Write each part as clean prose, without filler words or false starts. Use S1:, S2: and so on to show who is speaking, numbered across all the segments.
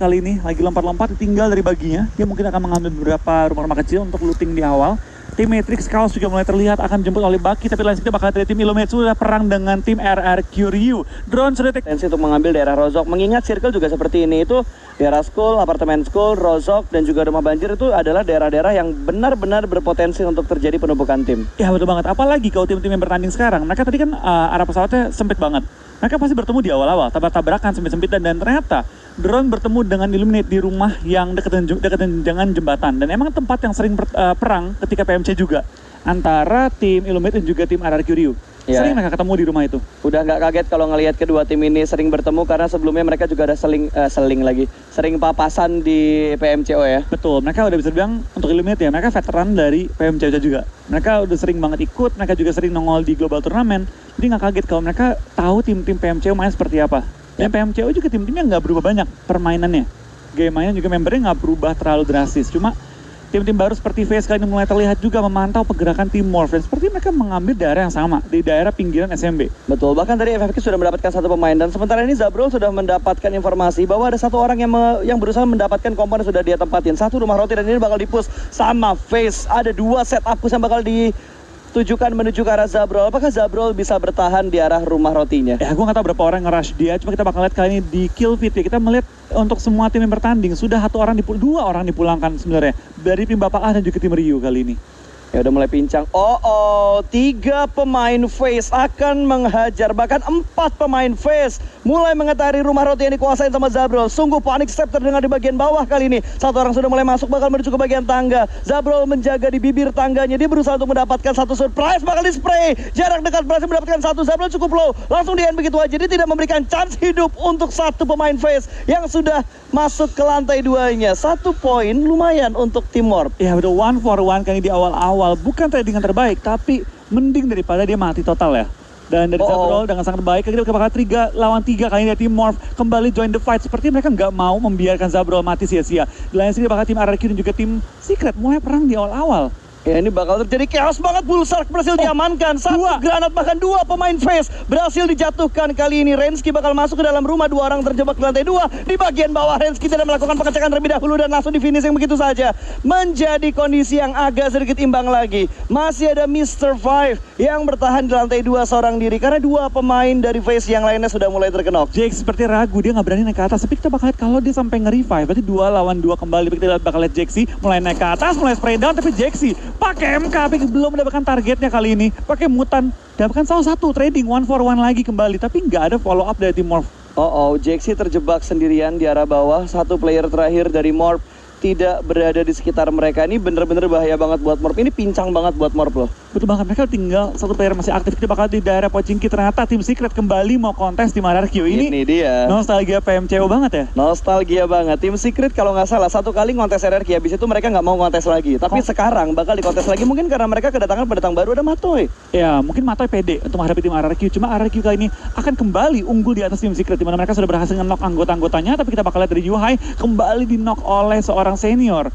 S1: kali ini, lagi lompat-lompat, tinggal dari baginya. Dia mungkin akan mengambil beberapa rumah-rumah kecil untuk looting di awal. Tim Matrix Chaos juga mulai terlihat akan jemput oleh Baki, tapi lain kita bakal dari tim Illuminate sudah perang dengan tim RRQ Ryu. Drone sudah
S2: tensi untuk mengambil daerah Rozok. Mengingat circle juga seperti ini, itu daerah school, apartemen school, Rozok, dan juga rumah banjir itu adalah daerah-daerah yang benar-benar berpotensi untuk terjadi penumpukan tim.
S1: Ya betul banget, apalagi kalau tim-tim yang bertanding sekarang, mereka tadi kan arah pesawatnya sempit banget. Mereka pasti bertemu di awal-awal, tabrak-tabrakan sempit-sempitan, dan ternyata drone bertemu dengan Illuminate di rumah yang dekat dengan jembatan. Dan emang tempat yang sering perang ketika PMC juga antara tim Illuminate dan juga tim RRQ Ryu.
S2: Ya.
S1: Sering mereka ketemu di rumah itu.
S2: Udah nggak kaget kalau ngelihat kedua tim ini sering bertemu karena sebelumnya mereka juga ada sering papasan di PMCO ya.
S1: Betul, mereka udah bisa bilang untuk Illuminate ya, mereka veteran dari PMCO juga. Mereka udah sering banget ikut, mereka juga sering nongol di global turnamen. Jadi nggak kaget kalau mereka tahu tim-tim PMCO main seperti apa. Dan PMCO juga tim-timnya nggak berubah banyak permainannya. Game mainnya juga membernya nggak berubah terlalu drastis. Cuma tim-tim baru seperti FaZe kali ini mulai terlihat juga memantau pergerakan tim Morph. Dan seperti mereka mengambil daerah yang sama, di daerah pinggiran SMB.
S2: Betul, bahkan tadi FFQ sudah mendapatkan satu pemain. Dan sementara ini Zabrol sudah mendapatkan informasi bahwa ada satu orang yang berusaha mendapatkan komponen sudah dia tempatin. Satu rumah roti dan ini bakal dipush sama FaZe. Ada dua setup push yang bakal ditujukan menuju ke arah Zabrol. Apakah Zabrol bisa bertahan di arah rumah rotinya?
S1: Ya, gue nggak tahu berapa orang nge-rush dia. Cuma kita bakal lihat kali ini di kill feed ya. Kita melihat untuk semua tim yang bertanding sudah dua orang dipulangkan sebenarnya dari tim Bapak A dan juga tim Ryu kali ini.
S2: Ya udah mulai pincang. Tiga pemain FaZe akan menghajar. Bahkan 4 pemain FaZe mulai mengitari rumah roti yang dikuasain sama Zabrol. Sungguh panik step terdengar di bagian bawah kali ini. Satu orang sudah mulai masuk, bakal menuju ke bagian tangga. Zabrol menjaga di bibir tangganya. Dia berusaha untuk mendapatkan satu surprise. Bakal di spray. Jarak dekat berhasil mendapatkan satu. Zabrol cukup low. Langsung di-end begitu aja. Dia tidak memberikan chance hidup untuk satu pemain FaZe yang sudah masuk ke lantai 2-nya. 1 poin lumayan untuk tim Morph.
S1: Ya betul, 1-for-1 kali di awal-awal. Bukan trading yang terbaik, tapi mending daripada dia mati total ya. Dan dari Zabrol dengan sangat baik, kita bakal 3 lawan 3 kali ini tim Morph kembali join the fight. Seperti mereka nggak mau membiarkan Zabrol mati sia-sia. Di lain sini bakal tim RRQ dan juga tim Secret mulai perang di awal-awal.
S2: Ya ini bakal terjadi chaos banget. Bullshark berhasil diamankan. Satu granat, bahkan 2 pemain FaZe berhasil dijatuhkan kali ini. Rensky bakal masuk ke dalam rumah. 2 orang terjebak di lantai 2. Di bagian bawah Rensky tidak melakukan pengecekan terlebih dahulu dan langsung di finishing begitu saja. Menjadi kondisi yang agak sedikit imbang lagi. Masih ada Mr. Five yang bertahan di lantai 2 seorang diri karena 2 pemain dari FaZe yang lainnya sudah mulai terkenok.
S1: Jake seperti ragu, dia nggak berani naik ke atas. Tapi kita bakal lihat kalau dia sampai nge-revive, berarti 2 lawan 2 kembali. Kita bakal lihat Jaxi mulai naik ke atas, mulai spray down, tapi Jaxi pakai MK, tapi belum mendapatkan targetnya kali ini. Pakai mutan, dapatkan salah satu trading 1-for-1 lagi kembali, tapi nggak ada follow up dari tim Morph.
S2: Jaxi terjebak sendirian di arah bawah. 1 player terakhir dari Morph tidak berada di sekitar mereka. Ini bener-bener bahaya banget buat Morph. Ini pincang banget buat Morph loh.
S1: Betul banget, mereka tinggal 1 player masih aktif. Kita bakal di daerah Pochinki. Ternyata tim Secret kembali mau kontes di RRQ.
S2: Ini dia.
S1: Nostalgia PMCO banget ya.
S2: Nostalgia banget. Tim Secret kalau nggak salah 1 kali ngontes RRQ, habis itu mereka nggak mau ngontes lagi. Tapi sekarang bakal dikontes lagi, mungkin karena mereka kedatangan pendatang baru, ada Matoy.
S1: Ya mungkin Matoy pede untuk menghadapi tim RRQ. Cuma RRQ kali ini akan kembali unggul di atas tim Secret, dimana mereka sudah berhasil nge-knock anggota-anggotanya. Tapi kita bakal lihat dari Yuhai kembali di-knock oleh seorang senior.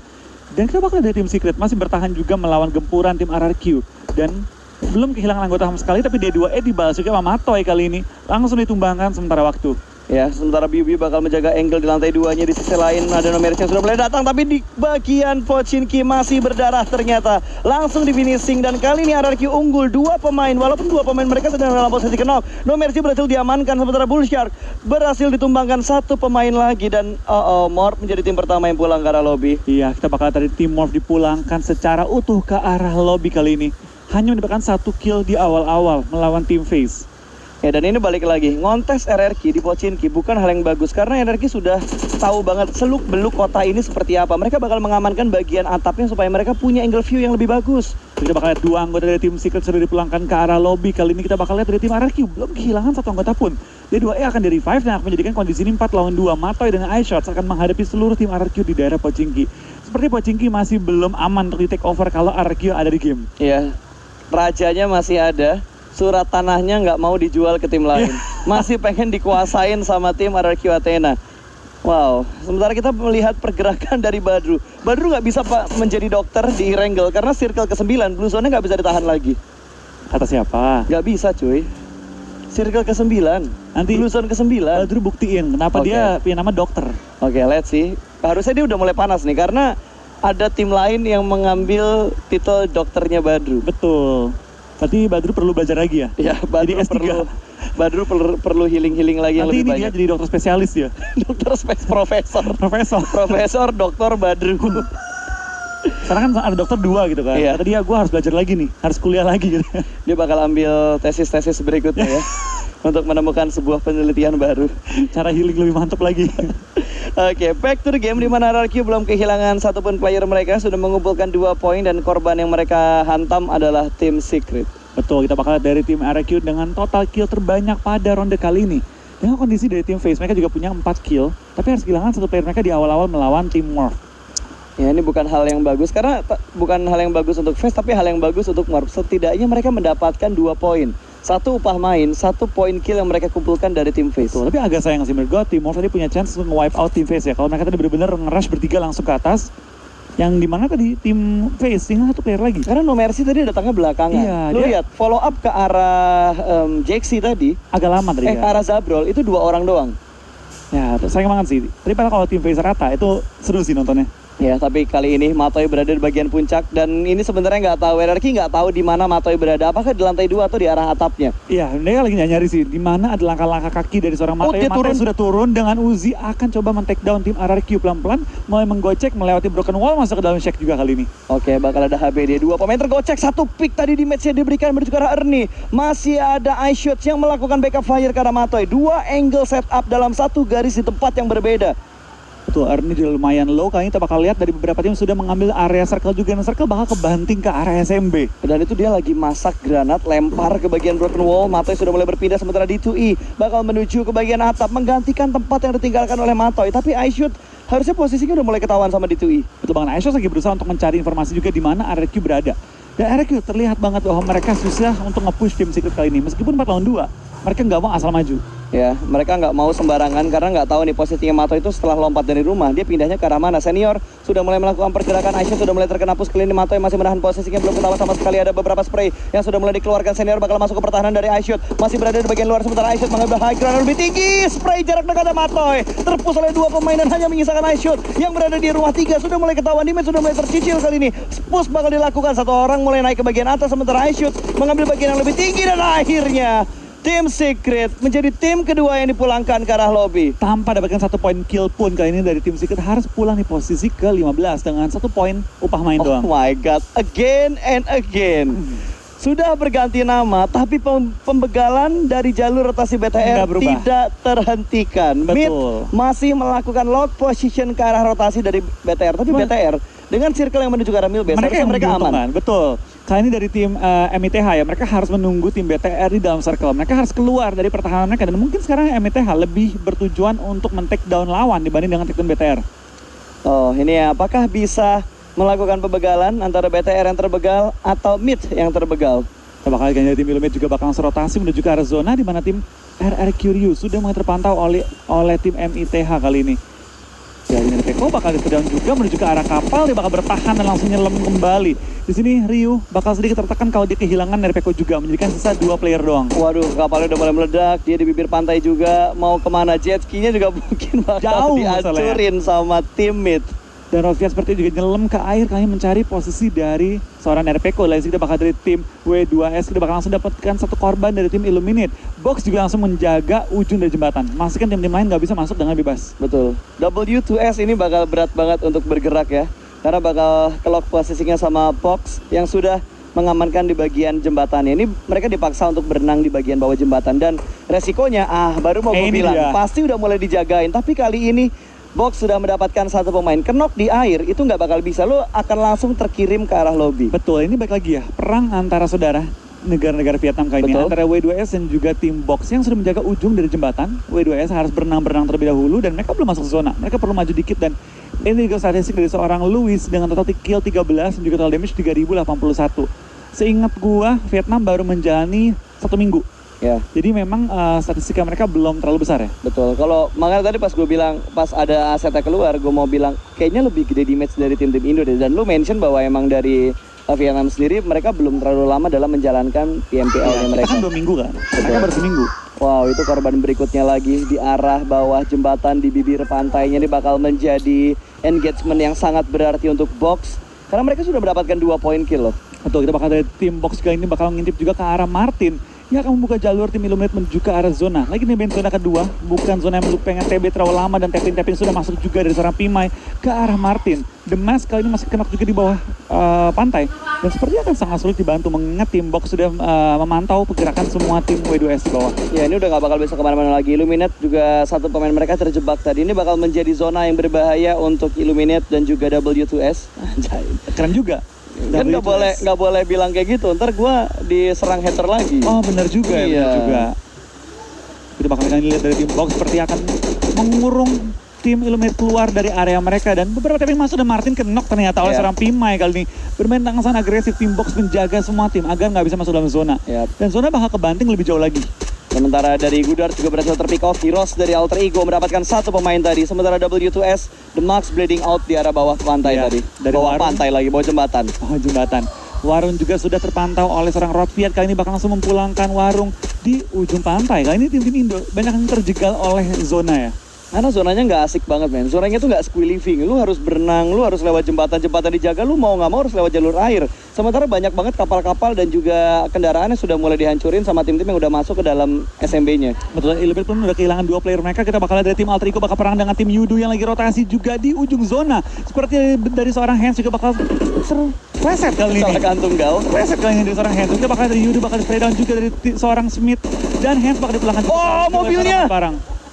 S1: Dan kita bakal dari tim Secret masih bertahan juga melawan gempuran tim RRQ. Dan belum kehilangan anggota sama sekali, tapi D2E dibalas juga sama Matoy kali ini. Langsung ditumbangkan sementara waktu.
S2: Ya, sementara Biu bakal menjaga angle di lantai 2-nya. Di sisi lain ada Nomeris yang sudah mulai datang, tapi di bagian Pochinki masih berdarah ternyata. Langsung di finishing, dan kali ini RRQ unggul 2 pemain. Walaupun 2 pemain mereka sedang dalam posisi knock. Nomeris berhasil diamankan, sementara Bullshark berhasil ditumbangkan 1 pemain lagi. Dan Morph menjadi tim pertama yang pulang ke arah lobby.
S1: Iya, kita bakal tadi tim Morph dipulangkan secara utuh ke arah lobby kali ini. Hanya mendapatkan 1 kill di awal-awal melawan tim FaZe.
S2: Ya, dan ini balik lagi, ngontes RRQ di Pochinki bukan hal yang bagus karena RRQ sudah tahu banget seluk-beluk kota ini seperti apa. Mereka bakal mengamankan bagian atapnya supaya mereka punya angle view yang lebih bagus.
S1: Kita bakal lihat 2 anggota dari tim Secret sudah dipulangkan ke arah lobby. Kali ini kita bakal lihat dari tim RRQ belum kehilangan 1 anggota pun. D2E akan di-revive dan akan menjadikan kondisi ini 4 lawan 2. Matoy dengan iShots akan menghadapi seluruh tim RRQ di daerah Pochinki. Seperti Pochinki masih belum aman untuk di-take over kalau RRQ ada di game.
S2: Iya, rajanya masih ada. Surat tanahnya nggak mau dijual ke tim lain. Masih pengen dikuasain sama tim RRQ Athena. Wow, sementara kita melihat pergerakan dari Badru. Badru nggak bisa menjadi dokter di Wrangle karena circle ke-9, Blue Zone-nya nggak bisa ditahan lagi.
S1: Kata siapa?
S2: Nggak bisa cuy. Circle ke-9.
S1: Nanti
S2: lulusan ke-9.
S1: Badru buktiin kenapa
S2: Oke.
S1: dia punya nama dokter.
S2: Oke, let's see. Harusnya dia udah mulai panas nih karena ada tim lain yang mengambil titel dokternya Badru.
S1: Betul. Berarti Badru perlu belajar lagi ya?
S2: Ya, Badru
S1: Jadi S3.
S2: perlu healing lagi yang
S1: Nanti
S2: lebih
S1: ini dia
S2: banyak.
S1: jadi dokter spesialis ya?
S2: Dokter profesor.
S1: Profesor.
S2: Profesor Dr. Badru.
S1: Sekarang kan ada dokter 2 gitu kan?
S2: Iya.
S1: Kata dia, gue harus belajar lagi nih, harus kuliah lagi gitu.
S2: Dia bakal ambil tesis-tesis berikutnya ya. Untuk menemukan sebuah penelitian baru.
S1: Cara healing lebih mantap lagi.
S2: Oke, back to the game di mana RRQ belum kehilangan satupun player mereka, sudah mengumpulkan 2 poin dan korban yang mereka hantam adalah tim Secret.
S1: Betul, kita bakal lihat dari tim RQ dengan total kill terbanyak pada ronde kali ini. Dengan kondisi dari tim FaZe, mereka juga punya 4 kill, tapi harus kehilangan 1 player mereka di awal-awal melawan tim Morph.
S2: Ya, ini bukan hal yang bagus karena bukan hal yang bagus untuk FaZe, tapi hal yang bagus untuk Morph. Setidaknya mereka mendapatkan 2 poin. 1 upah main, 1 poin kill yang mereka kumpulkan dari tim FaZe.
S1: Betul, tapi agak sayang sih menurut gue, tim Morph tadi punya chance untuk nge-wipe out tim FaZe ya. Kalau mereka tadi benar-benar nge-rush bertiga langsung ke atas, yang dimana tadi tim FaZe tinggal 1 player lagi.
S2: Karena No Mercy tadi datangnya belakangan.
S1: Iya,
S2: Lu
S1: dia-
S2: lihat, follow up ke arah Jaxi tadi,
S1: Agak lama tadi
S2: ke
S1: ya.
S2: arah Zabrol, itu 2 orang doang.
S1: Ya, sayang banget sih. Tapi kalau tim FaZe rata, itu seru sih nontonnya.
S2: Ya, tapi kali ini Matoy berada di bagian puncak dan ini sebenarnya nggak tahu, RRQ nggak tahu di mana Matoy berada. Apakah di lantai 2 atau di arah atapnya?
S1: Iya, mereka lagi nyari sih di mana ada langkah-langkah kaki dari seorang Mate.
S2: dia
S1: Mate
S2: turun.
S1: sudah turun dengan Uzi akan coba men-take down tim RRQ pelan-pelan, mulai menggocek melewati broken wall masuk ke dalam shack juga kali ini.
S2: Oke, bakal ada HBD. 2 pemain tergocek, 1 pick tadi di match yang diberikan menuju ke arah Ernie. Masih ada iShots yang melakukan backup fire ke arah Matoy. 2 angle setup dalam 1 garis di tempat yang berbeda.
S1: Betul, Ernie juga lumayan low. Kali ini kita bakal lihat dari beberapa tim sudah mengambil area circle juga. Dan circle bakal kebanting ke arah SMB.
S2: Dan itu dia lagi masak granat, lempar ke bagian broken wall. Matoy sudah mulai berpindah sementara D2E bakal menuju ke bagian atap, menggantikan tempat yang ditinggalkan oleh Matoy. Tapi iShoot harusnya posisinya udah mulai ketahuan sama D2E.
S1: Betul banget, Aishos lagi berusaha untuk mencari informasi juga di mana RRQ berada. Dan RRQ terlihat banget bahwa mereka susah untuk nge-push tim Secret kali ini. Meskipun 4 lawan 2, mereka nggak mau asal maju.
S2: Ya, mereka nggak mau sembarangan karena nggak tahu nih posisinya Matoy itu setelah lompat dari rumah. Dia pindahnya ke arah mana? Senior sudah mulai melakukan pergerakan. Aisyah sudah mulai terkena push kali ini. Matoy masih menahan posisinya, belum ketahuan sama sekali. Ada beberapa spray yang sudah mulai dikeluarkan. Senior bakal masuk ke pertahanan dari Aisyah. Masih berada di bagian luar sementara Aisyah mengambil high ground lebih tinggi. Spray jarak dekat ada Matoy. Terpus oleh 2 pemain dan hanya menyisakan Aisyah yang berada di rumah 3. Sudah mulai ketahuan, Dimet sudah mulai tercicil kali ini. Push bakal dilakukan. 1 orang mulai naik ke bagian atas sementara Aisyah mengambil bagian yang lebih tinggi dan akhirnya tim Secret menjadi tim kedua yang dipulangkan ke arah lobby.
S1: Tanpa dapatkan 1 poin kill pun kali ini dari tim Secret harus pulang di posisi ke-15 dengan 1 poin upah main
S2: Oh
S1: doang.
S2: my god, again and again. Sudah berganti nama, tapi pembegalan dari jalur rotasi BTR
S1: Nggak berubah.
S2: tidak terhentikan. Mid
S1: Betul.
S2: masih melakukan lock position ke arah rotasi dari BTR, tapi
S1: Cuma-
S2: BTR dengan circle yang menuju ke arah Milbase,
S1: Mereka
S2: harusnya
S1: yang
S2: mereka aman.
S1: diuntungkan, betul. Kali ini dari tim MITH ya, mereka harus menunggu tim BTR di dalam circle. Mereka harus keluar dari pertahanan mereka dan mungkin sekarang MITH lebih bertujuan untuk men-take down lawan dibanding dengan take down BTR.
S2: Oh, ini ya, apakah bisa melakukan pembegalan antara BTR yang terbegal atau Mid yang terbegal?
S1: Kita bakal lihat dari tim Illuminate juga bakal langsung rotasi menuju ke arah zona di mana tim RRQ Ryu sudah mulai terpantau oleh tim MITH kali ini. Ya, ini Peko bakal di-down juga menuju ke arah kapal, dia bakal bertahan dan langsung nyelam kembali. Di sini Ryu bakal sedikit tertekan kalau dia kehilangan dari Peko juga, menjadikan sisa 2 player doang.
S2: Waduh, kapalnya udah mulai meledak, dia di bibir pantai juga, mau kemana jet ski-nya juga mungkin bakal
S1: Jauh
S2: dihancurin sama tim Mid.
S1: Dan Rosvia seperti itu juga nyelam ke air kali mencari posisi dari seorang RPK. Lalu kita bakal dari tim W2S, kita bakal langsung dapatkan 1 korban dari tim Illuminate. Box juga langsung menjaga ujung dari jembatan. Memastikan tim-tim lain nggak bisa masuk dengan bebas.
S2: Betul. W2S ini bakal berat banget untuk bergerak ya. Karena bakal kelok posisinya sama Box yang sudah mengamankan di bagian jembatan. Ini mereka dipaksa untuk berenang di bagian bawah jembatan. Dan resikonya, baru mau gue
S1: Ini
S2: bilang,
S1: dia.
S2: pasti udah mulai dijagain. Tapi kali ini Box sudah mendapatkan 1 pemain. Kenok di air itu nggak bakal bisa. Lo akan langsung terkirim ke arah lobby.
S1: Betul, ini balik lagi ya, perang antara saudara negara-negara Vietnam kali ini
S2: Betul.
S1: antara W2S dan juga tim Box yang sudah menjaga ujung dari jembatan. W2S harus berenang terlebih dahulu dan mereka belum masuk ke zona. Mereka perlu maju dikit dan ini juga statistik dari seorang Louis dengan total kill 13 dan juga total damage 3081. Seingat gua, Vietnam baru menjalani 1 minggu.
S2: Ya.
S1: Jadi memang statistika mereka belum terlalu besar ya.
S2: Betul, kalau makanya tadi pas gue bilang, pas ada asetnya keluar, gue mau bilang kayaknya lebih gede damage dari tim-tim Indo deh. Dan lu mention bahwa emang dari Vietnam sendiri mereka belum terlalu lama dalam menjalankan PMPL-nya
S1: Kita
S2: mereka.
S1: kan 2 minggu kan, mereka baru seminggu.
S2: Wow, itu korban berikutnya lagi di arah bawah jembatan di bibir pantainya. Ini bakal menjadi engagement yang sangat berarti untuk Box. Karena mereka sudah mendapatkan 2 poin kill loh.
S1: Betul, kita bakal dari tim Box kali ini bakal ngintip juga ke arah Martin. Yang akan membuka jalur tim Illuminate menuju ke arah zona. Lagi nih zona kedua, bukan zona yang pengen TB terlalu lama dan tapping sudah masuk juga dari seorang Pimai ke arah Martin. The Mask kali ini masih kena juga di bawah pantai. Dan sepertinya akan sangat sulit dibantu mengingat tim Box sudah memantau pergerakan semua tim W2S di bawah.
S2: Ya ini udah gak bakal bisa kemana-mana lagi. Illuminate juga satu pemain mereka terjebak tadi. Ini bakal menjadi zona yang berbahaya untuk Illuminate dan juga W2S. Anjay.
S1: Keren juga.
S2: Kan nggak boleh bilang kayak gitu, ntar gue diserang hater lagi.
S1: Oh benar juga ya, benar juga. Kita bakal lihat dari tim Box seperti akan mengurung tim Illuminate keluar dari area mereka. Dan beberapa tapping masuk dan Martin kenok ternyata oleh seorang Pimai kali ini. Bermain dengan sangat agresif, tim Box menjaga semua tim agar nggak bisa masuk dalam zona. Dan zona bakal kebanting lebih jauh lagi.
S2: Sementara dari Gudar juga berhasil terpick off. Heroes dari Alter Ego mendapatkan 1 pemain tadi. Sementara W2S, The Max bleeding out di arah bawah pantai tadi. Dari bawah pantai lagi, bawah jembatan.
S1: Oh jembatan. Warung juga sudah terpantau oleh seorang Rodfiat. Kali ini bakal langsung memulangkan Warung di ujung pantai. Kali ini tim-tim Indo banyak yang terjegal oleh zona ya.
S2: Karena zonanya nggak asik banget men. Zonanya tuh nggak squee living. Lu harus berenang, lu harus lewat jembatan-jembatan dijaga. Lu mau nggak mau harus lewat jalur air. Sementara banyak banget kapal-kapal dan juga kendaraannya sudah mulai dihancurin sama tim-tim yang udah masuk ke dalam SMB-nya.
S1: Betul, Illuminate pun udah kehilangan 2 player mereka. Kita bakal lihat dari tim Alter Ego bakal perang dengan tim Yudu yang lagi rotasi juga di ujung zona. Seperti dari seorang Hans juga bakal reset kali ini.
S2: Salah kantung gal.
S1: Reset kali ini dari seorang Hans. Kita bakal dari Yudu bakal spray down juga dari seorang Smith. Dan Hans bakal dipulangkan juga.
S2: Oh mobilnya!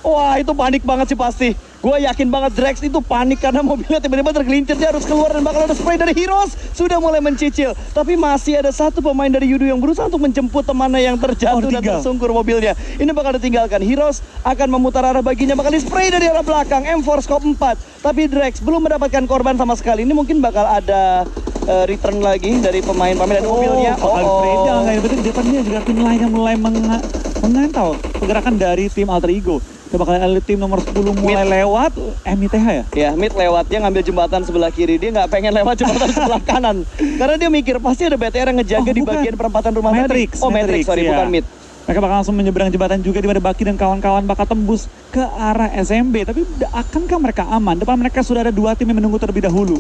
S2: Wah itu panik banget sih pasti. Gue yakin banget Drex itu panik karena mobilnya tiba-tiba tergelincir. Dia harus keluar dan bakal ada spray dari Heroes. Sudah mulai mencicil. Tapi masih ada 1 pemain dari Yudu yang berusaha untuk menjemput temannya yang terjatuh dan tersungkur mobilnya. Ini bakal ditinggalkan. Heroes akan memutar arah baginya. Bakal di spray dari arah belakang. M4 scope 4. Tapi Drex belum mendapatkan korban sama sekali. Ini mungkin bakal ada return lagi dari pemain-pemain dan mobilnya.
S1: Spray down. Betul di depannya juga tim lain yang mulai mengantau pergerakan dari tim Alter Ego. Kita bakal lihat tim nomor 10 mulai lewat MITH ya?
S2: Ya, Mid lewat. Dia ngambil jembatan sebelah kiri. Dia nggak pengen lewat jembatan sebelah kanan. Karena dia mikir pasti ada BTR yang ngejaga di bagian perempatan rumah
S1: Matrix.
S2: tadi. Matrix, sorry, bukan Mid.
S1: Mereka bakal langsung menyeberang jembatan juga di mana Baki dan kawan-kawan bakal tembus ke arah SMB. Tapi akankah mereka aman? Depan mereka sudah ada 2 tim yang menunggu terlebih dahulu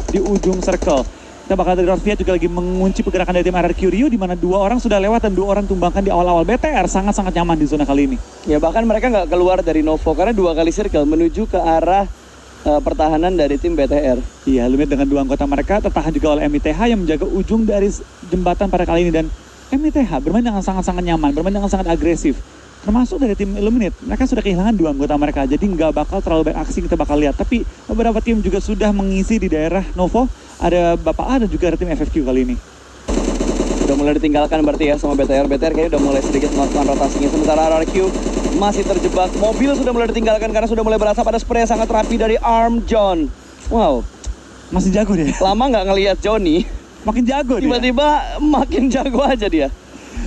S1: di ujung circle. Kita bakal dari Rodfiat juga lagi mengunci pergerakan dari tim RRQ Rio di mana 2 orang sudah lewat dan 2 orang tumbangkan di awal-awal. BTR sangat-sangat nyaman di zona kali ini.
S2: Ya bahkan mereka nggak keluar dari Novo karena 2 kali circle menuju ke arah pertahanan dari tim BTR.
S1: Iya, Lumit dengan 2 anggota mereka tertahan juga oleh MITH yang menjaga ujung dari jembatan pada kali ini. Dan MITH bermain dengan sangat-sangat nyaman, bermain dengan sangat agresif. Termasuk dari tim Illuminate, mereka sudah kehilangan 2 anggota mereka, jadi nggak bakal terlalu banyak aksi kita bakal lihat. Tapi beberapa tim juga sudah mengisi di daerah Novo, ada Bapak A dan juga ada tim FFQ kali ini.
S2: Udah mulai ditinggalkan berarti ya sama BTR. BTR kayaknya udah mulai sedikit melakukan rotasinya. Sementara RRQ masih terjebak. Mobil sudah mulai ditinggalkan karena sudah mulai berasap ada spray yang sangat rapi dari Arm John. Wow,
S1: masih jago dia.
S2: Lama nggak ngelihat Johnny,
S1: makin jago dia.
S2: Tiba-tiba makin jago aja dia.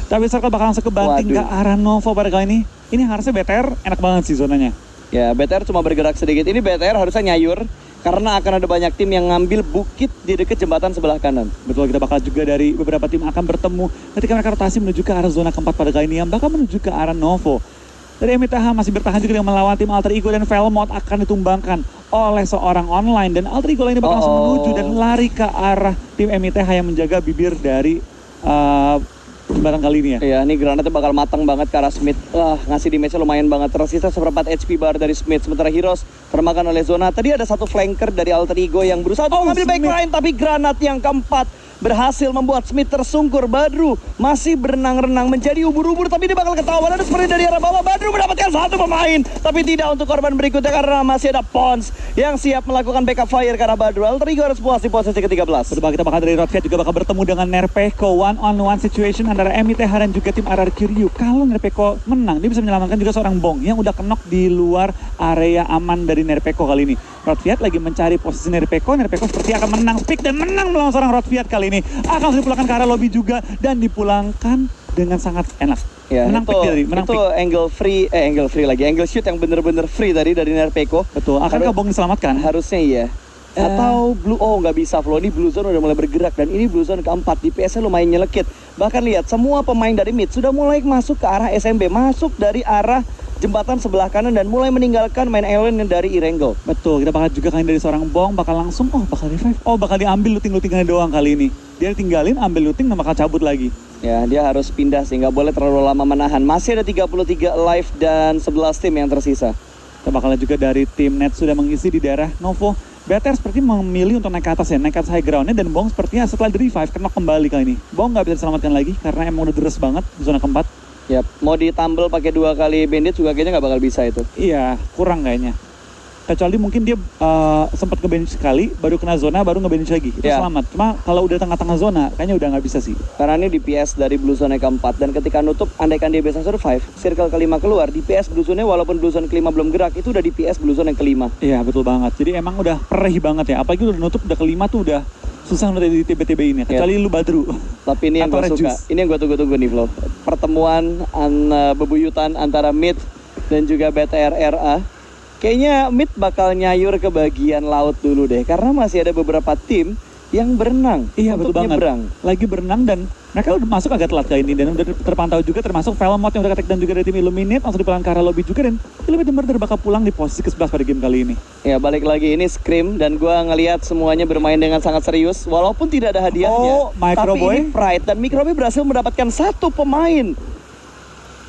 S1: Tapi circle bakal langsung kebanting ke arah Novo pada kali ini. Ini harusnya BTR enak banget sih zonanya.
S2: Ya, BTR cuma bergerak sedikit. Ini BTR harusnya nyayur karena akan ada banyak tim yang ngambil bukit di dekat jembatan sebelah kanan.
S1: Betul, kita bakal juga dari beberapa tim akan bertemu ketika mereka rotasi menuju ke arah zona keempat pada kali ini yang bakal menuju ke arah Novo. Dari MITH masih bertahan juga dengan melawan tim Alter Ego dan Velmont akan ditumbangkan oleh seorang online dan Alter Ego lainnya bakal langsung menuju dan lari ke arah tim MITH yang menjaga bibir dari jembatan kali ini ya.
S2: Iya, ini granatnya bakal matang banget ke arah Smith. Wah, ngasih damage-nya lumayan banget. Tersisa seperempat HP bar dari Smith. Sementara Heroes termakan oleh zona. Tadi ada 1 flanker dari Alter Ego yang berusaha untuk mengambil backline. Tapi granat yang keempat berhasil membuat Smith tersungkur. Badru masih berenang-renang menjadi ubur-ubur. Tapi dia bakal ketahuan. Ada seperti dari arah bawah. Badru mendapatkan 1 pemain. Tapi tidak untuk korban berikutnya karena masih ada Pons yang siap melakukan backup fire karena Badru. Alter Ego harus puas di posisi ke-13.
S1: Betul, kita bakal dari Rodfiat juga bakal bertemu dengan Nerpeko. One-on-one situation antara MITH dan juga tim RRQ Rio. Kalau Nerpeko menang, dia bisa menyelamatkan juga seorang Bong yang udah kenok di luar area aman dari Nerpeko kali ini. Rodfiat lagi mencari posisi Nerpeko. Nerpeko seperti akan menang speak dan menang melawan seorang Rodfiat kali ini. Akan dipulangkan ke arah lobby juga dan dipulangkan dengan sangat enak.
S2: Ya,
S1: menang
S2: itu,
S1: pick dari menang
S2: itu
S1: pick.
S2: angle free lagi. Angle shoot yang bener-bener free dari Nerpeko.
S1: Betul, akankah Bong diselamatkan?
S2: Harusnya iya. Atau nggak bisa Flo, ini Blue Zone udah mulai bergerak dan ini Blue Zone keempat, DPS-nya lumayan nyelekit. Bahkan lihat semua pemain dari mid sudah mulai masuk ke arah SMB, masuk dari arah jembatan sebelah kanan dan mulai meninggalkan main island dari Erangel.
S1: Betul, kita bakal juga kali dari seorang Bong bakal langsung bakal revive. Bakal diambil looting-lootingnya doang kali ini. Dia tinggalin, ambil looting dan bakal cabut lagi.
S2: Ya, dia harus pindah sih, nggak boleh terlalu lama menahan. Masih ada 33 live dan 11 tim yang tersisa.
S1: Kita bakal juga dari tim Net sudah mengisi di daerah Novo. BTR seperti memilih untuk naik ke atas ya, naik ke atas high ground-nya, dan Bong sepertinya setelah di revive kena kembali kali ini. Bong nggak bisa diselamatkan lagi karena emang udah deres banget di zona keempat.
S2: Yap, mau ditambel pakai 2 kali bandit juga kayaknya nggak bakal bisa itu.
S1: Iya, kurang kayaknya. Kecuali mungkin dia sempat nge-bench sekali, baru kena zona, baru nge-bench lagi. Itu selamat. Cuma kalau udah tengah-tengah zona, kayaknya udah nggak bisa sih.
S2: Karena ini DPS dari Blue Zone yang keempat, dan ketika nutup, andaikan dia bisa survive, circle kelima keluar, DPS Blue Zone-nya walaupun Blue Zone kelima belum gerak, itu udah DPS Blue Zone yang kelima.
S1: Iya, betul banget. Jadi emang udah perih banget ya. Apalagi udah nutup, udah kelima tuh udah susah udah di TB-TB ini. Kecuali lu Badru.
S2: Tapi ini yang gue suka. Ini yang gue tunggu-tunggu nih, Flo. Pertemuan bebuyutan antara mid dan juga BTR RA. Kayaknya mid bakal nyayur ke bagian laut dulu deh, karena masih ada beberapa tim yang berenang.
S1: Iya, betul banget. Lagi berenang dan mereka udah masuk agak telat kali ini dan udah terpantau juga termasuk Velmot yang udah ketek dan juga dari tim Illuminate langsung dipulang ke arah lobby juga, dan Illuminate Murder bakal pulang di posisi ke-11 pada game kali ini.
S2: Ya, balik lagi ini Scream dan gua ngelihat semuanya bermain dengan sangat serius walaupun tidak ada hadiahnya.
S1: Microboy.
S2: Tapi ini Pride dan Microboy berhasil mendapatkan 1 pemain.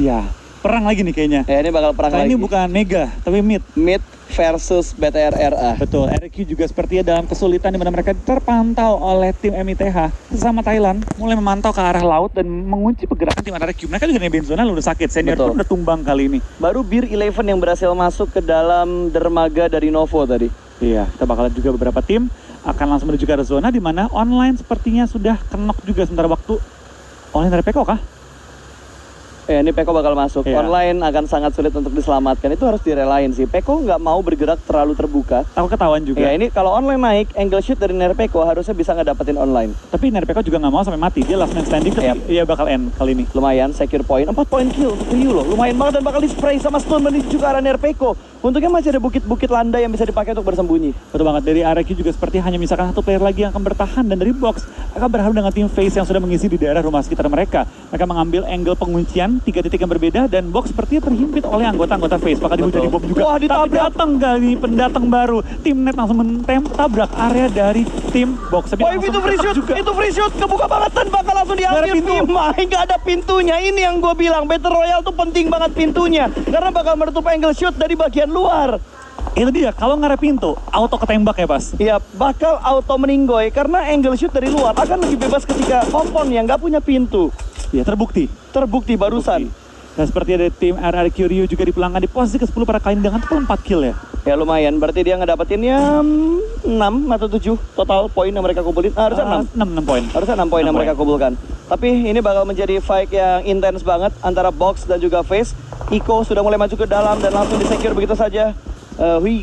S1: Ya, perang lagi nih kayaknya.
S2: Ya, ini bakal perang lagi.
S1: Ini bukan Mega, tapi Mid.
S2: Mid versus BTR RA.
S1: Betul, RQ juga sepertinya dalam kesulitan di mana mereka terpantau oleh tim MITH sesama Thailand, mulai memantau ke arah laut dan mengunci pergerakan tim RQ. Mereka juga nebeng zona udah sakit, senior pun udah tumbang kali ini.
S2: Baru Beer 11 yang berhasil masuk ke dalam dermaga dari Novo tadi.
S1: Iya, kita bakalan juga beberapa tim akan langsung menuju ke arah zona di mana online sepertinya sudah kenok juga sementara waktu. Online dari Peko kah?
S2: Ini Peko bakal masuk. Online akan sangat sulit untuk diselamatkan. Itu harus direlain sih. Peko nggak mau bergerak terlalu terbuka.
S1: Aku ketahuan juga.
S2: Ya, ini kalau online naik, angle shoot dari Nerpeko harusnya bisa ngedapetin online.
S1: Tapi Nerpeko juga nggak mau sampai mati. Dia last man standing, iya bakal end kali ini.
S2: Lumayan, secure point. 4 point kill untuk Ryu loh. Lumayan banget dan bakal di-spray sama stun menuju ke arah Nerpeko. Untungnya masih ada bukit-bukit landai yang bisa dipakai untuk bersembunyi.
S1: Betul banget. Dari RQ juga seperti hanya misalkan 1 player lagi yang akan bertahan, dan dari box akan berharap dengan tim Face yang sudah mengisi di daerah rumah sekitar mereka. Mereka mengambil angle penguncian 3 titik yang berbeda, dan box sepertinya terhimpit oleh anggota-anggota Face. Bakal dihujani bom juga.
S2: Wah, ditabrak.
S1: Tapi datang kali pendatang baru. Tim Net langsung tabrak area dari tim box.
S2: Tapi itu free shoot juga. Itu free shoot kebuka banget dan bakal langsung diambil tim. Nggak ada pintunya. Ini yang gue bilang, Battle Royale tuh penting banget pintunya, karena bakal menutup angle shoot dari bagian luar.
S1: Itu dia, kalau nggak ada pintu, auto ketembak ya pas?
S2: Iya, bakal auto meninggoy karena angle shoot dari luar akan lebih bebas ketika kompon yang nggak punya pintu.
S1: Iya, terbukti.
S2: Terbukti barusan.
S1: Dan seperti ada tim RRQ Rio juga dipulangkan di posisi ke-10 pada kali ini dengan total 4 kill ya.
S2: Ya lumayan, berarti dia ngedapetinnya 6 atau 7 total poin yang mereka kumpulin. Harusnya
S1: 6 poin.
S2: Harusnya 6 poin yang mereka kumpulkan. Tapi ini bakal menjadi fight yang intens banget antara Box dan juga Face. Iko sudah mulai maju ke dalam dan langsung disecure begitu saja.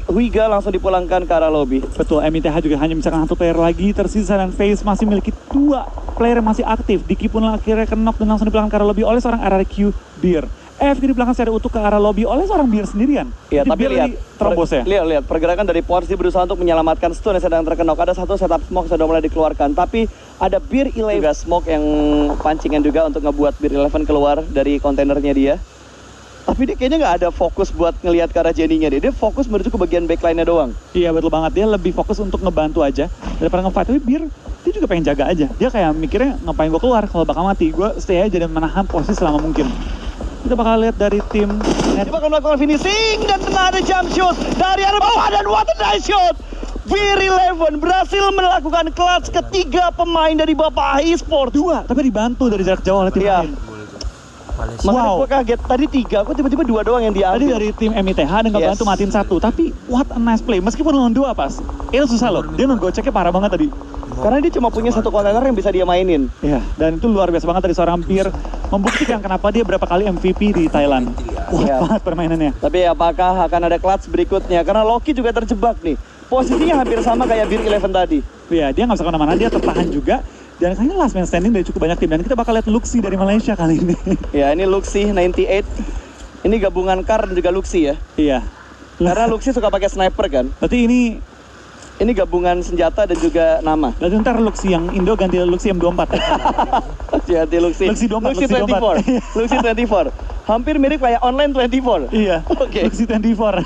S2: Huiga langsung dipulangkan ke arah lobby.
S1: Betul, MITH juga hanya misalkan 1 player lagi tersisa, dan Face masih memiliki 2 player yang masih aktif. Diki pun akhirnya kenok dan langsung dipulangkan ke arah lobby oleh seorang RRQ Beer. FK dipulangkan secara utuh ke arah lobby oleh seorang Beer sendirian.
S2: Iya, tapi lihat
S1: terobos ya.
S2: Lihat pergerakan dari Porsi berusaha untuk menyelamatkan stun yang sedang terkenok. Ada satu setup smoke sudah mulai dikeluarkan, tapi ada Beer 11 juga smoke yang pancingan juga untuk ngebuat Beer 11 keluar dari kontainernya dia. Tapi dia kayaknya nggak ada fokus buat ngelihat ke arah Jenny-nya dia fokus menuju ke bagian backline-nya doang.
S1: Iya, betul banget, dia lebih fokus untuk ngebantu aja daripada nge-fight. Tapi Beer dia juga pengen jaga aja. Dia kayak mikirnya ngapain gue keluar kalau bakal mati, gue stay aja dan menahan posisi selama mungkin. Kita bakal lihat dari tim
S2: Net. Dia bakal melakukan finishing dan kena ada jump shot dari arah bawah, dan what a nice shot. Beer 11 berhasil melakukan clutch ketiga pemain dari Bapak eSport.
S1: 2, tapi dibantu dari jarak jauh oleh tim lain.
S2: Makanya gue kaget, tadi 3, kok tiba-tiba 2 doang yang diambil.
S1: Tadi dari tim MITH dan bantu matiin 1, tapi what a nice play. Meskipun lawan 2 pas, itu susah loh, dia ngegoceknya parah banget tadi.
S2: Karena dia cuma punya 1 kontainer yang bisa dia mainin.
S1: Iya, dan itu luar biasa banget dari seorang Beer, membuktikan kenapa dia berapa kali MVP di Thailand. Kuat banget permainannya.
S2: Tapi apakah akan ada clutch berikutnya? Karena Loki juga terjebak nih. Posisinya hampir sama kayak Beer 11 tadi.
S1: Iya, dia nggak bisa kemana-mana, dia tertahan juga. Dan kayaknya last man standing dari cukup banyak tim. Dan kita bakal lihat Luxi dari Malaysia kali ini.
S2: Ya, ini Luxi 98. Ini gabungan Kar dan juga Luxi ya.
S1: Iya.
S2: Karena Luxi suka pakai sniper kan.
S1: Berarti ini
S2: Ini gabungan senjata dan juga nama.
S1: Dan ntar Luxi yang Indo ganti Luxi M24.
S2: Ganti Luxi.
S1: Luxi 24,
S2: Luxi
S1: Luxi
S2: 24. Luxi 24. Hampir mirip kayak online 24.
S1: Iya.
S2: Oke.
S1: Luxi 24.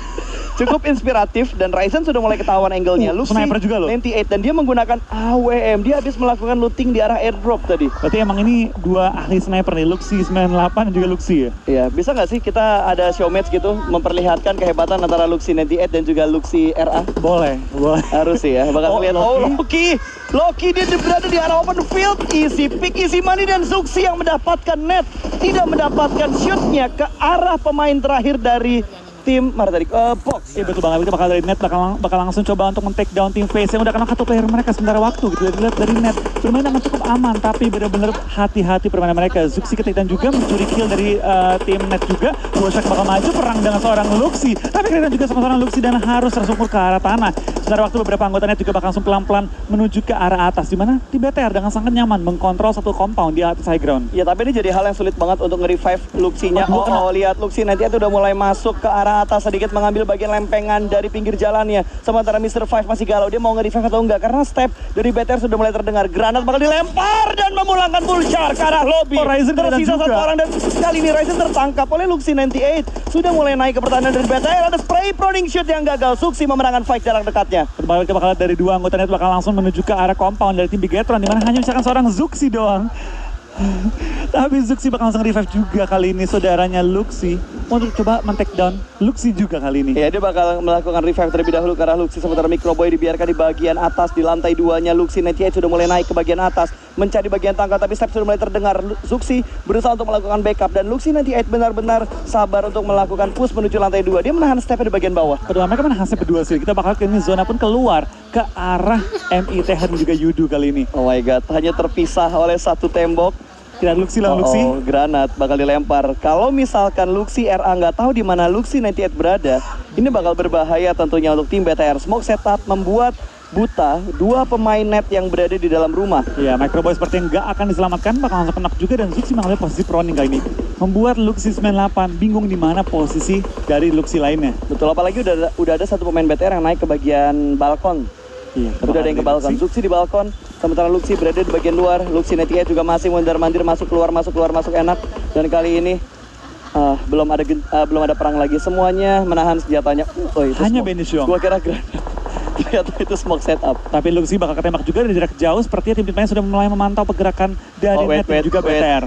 S2: Cukup inspiratif dan Ryzen sudah mulai ketahuan angle-nya. Luxi
S1: sniper juga loh.
S2: 98 dan dia menggunakan AWM. Dia habis melakukan looting di arah airdrop tadi.
S1: Berarti emang ini dua ahli sniper nih, Luxi 98 dan juga Luxi ya.
S2: Iya, bisa nggak sih kita ada show match gitu memperlihatkan kehebatan antara Luxi 98 dan juga Luxi RA?
S1: Boleh.
S2: Harus sih ya. Bakal lihat Loki dia berada di arah open field, easy pick, easy money dan Zuxi yang mendapatkan net, tidak mendapatkan shootnya ke arah pemain terakhir dari tim box.
S1: Iya betul banget, kita bakal dari net bakal langsung coba untuk men-take down tim face yang udah kena kartu player mereka sementara waktu gitu. Dilihat dari net bermain dengan cukup aman, tapi benar-benar hati-hati permainan mereka. Zuxi ketik dan juga mencuri kill dari tim net juga. Boshak bakal maju perang dengan seorang Luxi, tapi ketik juga sama seorang Luxi dan harus tersungkur ke arah tanah. Sementara waktu beberapa anggota net juga bakal langsung pelan-pelan menuju ke arah atas, di mana tim BTR dengan sangat nyaman mengkontrol satu compound di atas high ground.
S2: Ya tapi ini jadi hal yang sulit banget untuk nge-revive Luxinya. Lihat Luxi nanti itu udah mulai masuk ke arah atas, sedikit mengambil bagian lempengan dari pinggir jalannya. Sementara Mr. Five masih galau, dia mau nge-revive atau enggak karena step dari BTR sudah mulai terdengar. Granat bakal dilempar dan memulangkan Bullshar ke arah lobby.
S1: Ryzen
S2: tersisa satu orang dan kali ini Ryzen tertangkap oleh Luxi 98. Sudah mulai naik ke pertahanan dari BTR. Ada spray proning shoot yang gagal. Zuxi memenangkan fight jarak dekatnya.
S1: Berbalik bakal dari dua anggota net bakal langsung menuju ke arah compound dari tim Bigetron, di mana hanya misalkan seorang Zuxi doang. Tapi Zuxi bakal langsung revive juga kali ini saudaranya Luxi untuk coba men-take down Luxi juga kali ini.
S2: Ya, dia bakal melakukan revive terlebih dahulu ke arah Luxi, sementara Microboy dibiarkan di bagian atas di lantai 2-nya. Luxi 98 sudah mulai naik ke bagian atas mencari bagian tangga, tapi step sudah mulai terdengar. Zuxi berusaha untuk melakukan backup dan Luxi 98 benar-benar sabar untuk melakukan push menuju lantai 2. Dia menahan stepnya di bagian bawah.
S1: Kedua mereka menahan step berdua sih. Kita bakal ke ini zona pun keluar ke arah MITH dan juga Yudu kali ini.
S2: Oh my god, hanya terpisah oleh satu tembok.
S1: Tidak Luxi lah, Luxi.
S2: Granat bakal dilempar. Kalau misalkan Luxi RA nggak tahu di mana Luxi 98 berada, ini bakal berbahaya tentunya untuk tim BTR. Smoke setup membuat buta dua pemain net yang berada di dalam rumah.
S1: Ya, Microboy seperti yang nggak akan diselamatkan, bakal langsung kena juga dan Zuxi mengambil posisi proning kali ini. Membuat Luxi 98 bingung di mana posisi dari Luxi lainnya.
S2: Betul, apalagi udah ada satu pemain BTR yang naik ke bagian balkon.
S1: Iya,
S2: udah ada yang ke balkon. Zuxi di balkon, sementara Luxi berada di bagian luar. Luxi 98 juga masih mondar-mandir, masuk keluar enak. Dan kali ini belum ada perang lagi. Semuanya menahan senjatanya.
S1: Hanya Benisyong.
S2: Gua kira granat. Ternyata itu smoke setup.
S1: Tapi Luxi bakal ketembak juga dari jarak jauh. Sepertinya tim-timnya sudah mulai memantau pergerakan dari net dan juga BTR.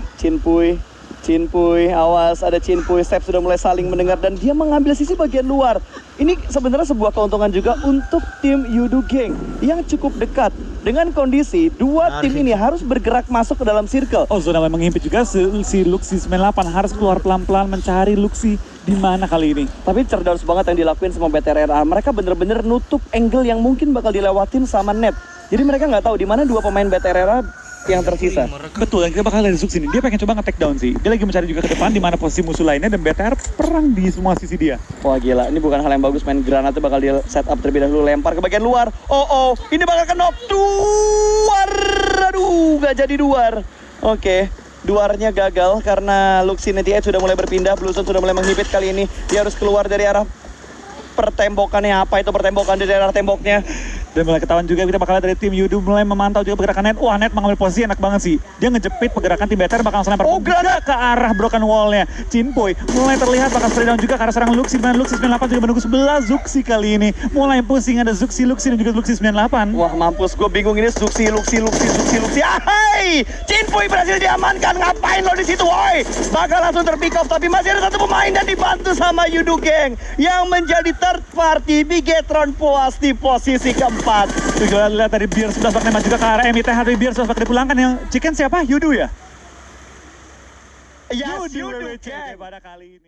S1: Cinpuy, awas ada Cinpuy. Step sudah mulai saling mendengar dan dia mengambil sisi bagian luar. Ini sebenarnya sebuah keuntungan juga untuk tim Yudu Gang yang cukup dekat. Dengan kondisi dua tim ini harus bergerak masuk ke dalam circle. Oh, zona memang menghimpit juga si Luxi 98 harus keluar pelan-pelan mencari Luxi di mana kali ini.
S2: Tapi cerdas banget yang dilakuin sama BTR RA. Mereka bener-bener nutup angle yang mungkin bakal dilewatin sama net. Jadi mereka nggak tahu di mana dua pemain BTR RA yang tersisa.
S1: Betul, yang kita bakal dari Zuxi ini. Dia pengen coba nge-take down sih. Dia lagi mencari juga ke depan di mana posisi musuh lainnya dan BTR perang di semua sisi dia.
S2: Wah gila, ini bukan hal yang bagus. Main granatnya bakal di set up terlebih dahulu, lempar ke bagian luar. Ini bakal knock duar. Aduh, gak jadi duar. Oke. Duarnya gagal karena Luxi 98 sudah mulai berpindah. Bluezone sudah mulai menghibit kali ini. Dia harus keluar dari arah pertembokannya. Apa itu pertembokan di daerah temboknya?
S1: Dan mulai ketahuan juga kita bakal dari tim Yudu mulai memantau juga pergerakan net. Wah, net mengambil posisi enak banget sih. Dia ngejepit pergerakan tim BTR bakal langsung lempar juga ke arah broken wall-nya. Cinpuy mulai terlihat bakal spray down juga ke arah serang Luxi. Dan Luxi 98 juga menunggu sebelah Zuxi kali ini. Mulai pusing ada Luxi dan juga Luxi 98.
S2: Wah mampus, gue bingung ini Luxi. Ahai! Cinpuy berhasil diamankan. Ngapain lo di situ, woi? Bakal langsung terpick off, tapi masih ada satu pemain dan dibantu sama Yudu Gang yang menjadi third party. Bigetron puas di posisi keempat.
S1: Juga lihat dari Beer 11 bakal nembak juga ke arah MITH. Dari Beer 11 bakal dipulangkan yang chicken siapa? Yudu ya?
S2: Yes,
S1: Yudu pada kali ini.